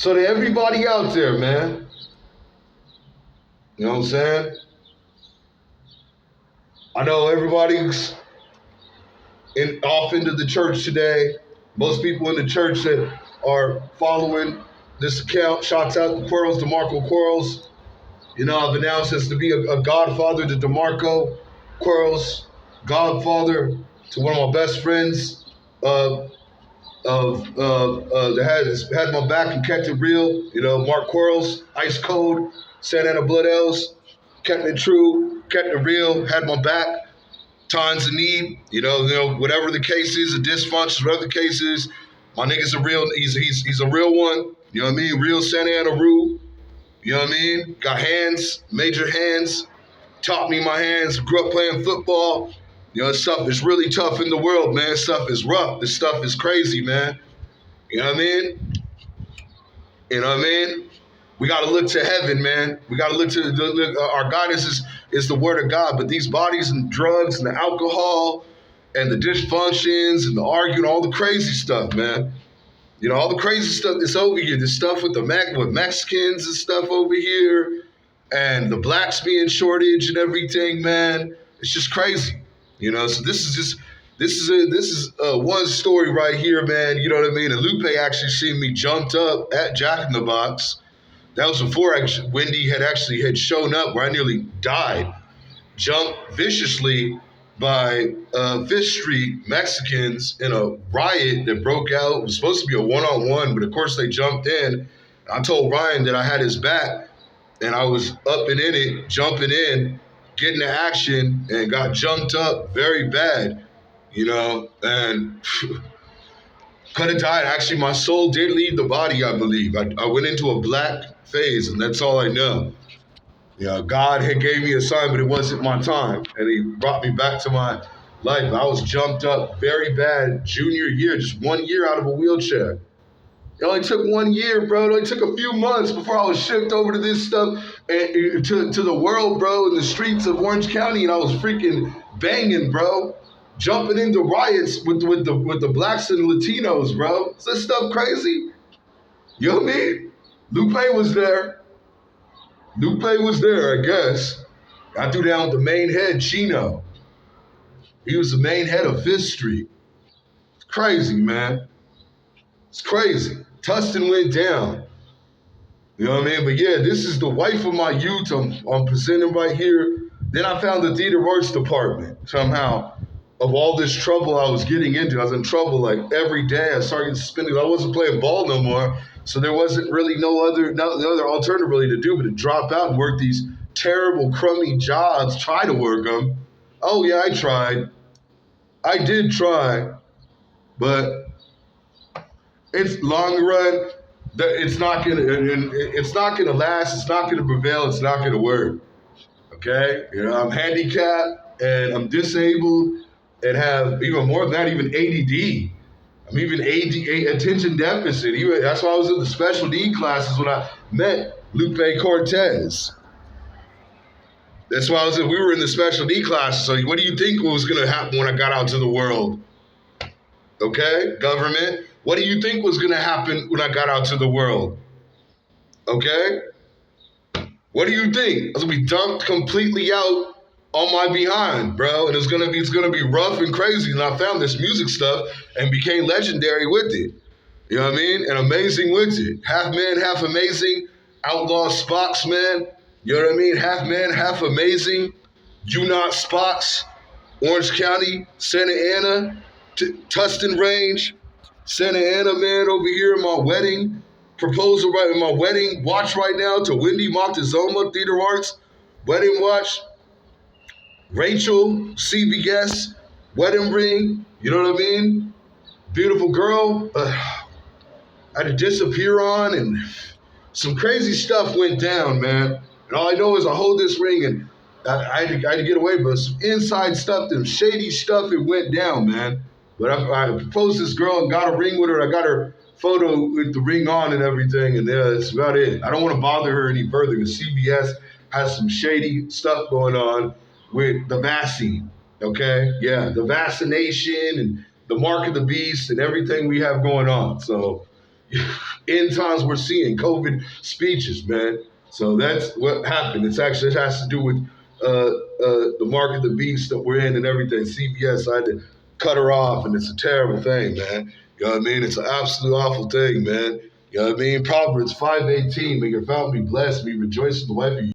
So to everybody out there, man, you know what I'm saying? I know everybody's off into the church today. Most people in the church that are following this account, shouts out to Quarles, DeMarco Quarles. You know, I've announced as to be a godfather to DeMarco Quarles, godfather to one of my best friends that had my back and kept it real. You know, Mark Quarles, Ice Cold, Santa Ana Blood Elves, kept it true, kept it real, had my back. Times of need, you know, whatever the case is, a dysfunction, whatever the case is, my nigga's a real, he's a real one. You know what I mean? Real Santa Ana Roo. You know what I mean? Got hands, major hands. Taught me my hands. Grew up playing football. You know, this stuff is really tough in the world, man. This stuff is rough. This stuff is crazy, man. You know what I mean? You know what I mean? We got to look to heaven, man. We got to look to our guidance is the word of God. But these bodies and drugs and the alcohol and the dysfunctions and the arguing, all the crazy stuff, man. You know, all the crazy stuff that's over here. The stuff with with Mexicans and stuff over here, and the blacks being shortage and everything, man. It's just crazy. You know, so this is one story right here, man. You know what I mean? And Lupe actually seen me jumped up at Jack in the Box. That was before Wendy had shown up, where I nearly died. Jumped viciously by Fifth Street Mexicans in a riot that broke out. It was supposed to be a one-on-one, but of course they jumped in. I told Ryan that I had his back, and I was up and in it, jumping in, getting the action, and got jumped up very bad, you know, and could have died. Actually, my soul did leave the body, I believe. I went into a black phase, and that's all I know. Yeah, God had gave me a sign, but it wasn't my time, and he brought me back to my life. I was jumped up very bad junior year, just 1 year out of a wheelchair. It only took 1 year, bro. It only took a few months before I was shipped over to this stuff and to the world, bro, in the streets of Orange County, and I was freaking banging, bro. Jumping into riots with the blacks and Latinos, bro. Is this stuff crazy? You know what I mean? Lupe was there. Lupe was there, I guess. I threw down with the main head, Chino. He was the main head of Fifth Street. It's crazy, man. It's crazy. Tustin went down. You know what I mean? But yeah, this is the wife of my youth. I'm presenting right here. Then I found the theater arts department somehow. Of all this trouble I was getting into, I was in trouble like every day. I started suspended. I wasn't playing ball no more, so there wasn't really no other alternative really to do but to drop out and work these terrible, crummy jobs. Try to work them. Oh yeah, I tried. I did try, but it's long run. It's not gonna last. It's not gonna prevail. It's not gonna work. Okay, you know, I'm handicapped and I'm disabled. And have even more than that, even ADD. I'm even attention deficit. That's why I was in the special need classes when I met Lupe Cortez. That's why we were in the special need classes. So what do you think was going to happen when I got out to the world? Okay, government. What do you think was going to happen when I got out to the world? Okay? What do you think? I was going to be dumped completely out on my behind, bro, and it's gonna be rough and crazy. And I found this music stuff and became legendary with it. You know what I mean? And amazing with it. Half man, half amazing. Outlaw Spots, man. You know what I mean? Half man, half amazing. You Not Spots. Orange County, Santa Ana, Tustin Range, Santa Ana, man, over here in my wedding. Proposal right in my wedding watch right now to Wendy MOCTEZUMA Theater Arts. Wedding watch. Rachel, CBS, wedding ring, you know what I mean? Beautiful girl, I had to disappear on, and some crazy stuff went down, man. And all I know is I hold this ring, and I had to get away, but some inside stuff, them shady stuff, it went down, man. But I proposed this girl and got a ring with her. I got her photo with the ring on and everything, and that's about it. I don't want to bother her any further because CBS has some shady stuff going on with the vaccine, okay? Yeah, the vaccination and the mark of the beast and everything we have going on. So, end times we're seeing, COVID speeches, man. So that's what happened. It has to do with the mark of the beast that we're in and everything. CBS, I had to cut her off, and it's a terrible thing, man. You know what I mean? It's an absolute awful thing, man. You know what I mean? Proverbs 5:18, may your fountain be blessed, may you rejoice in the wife of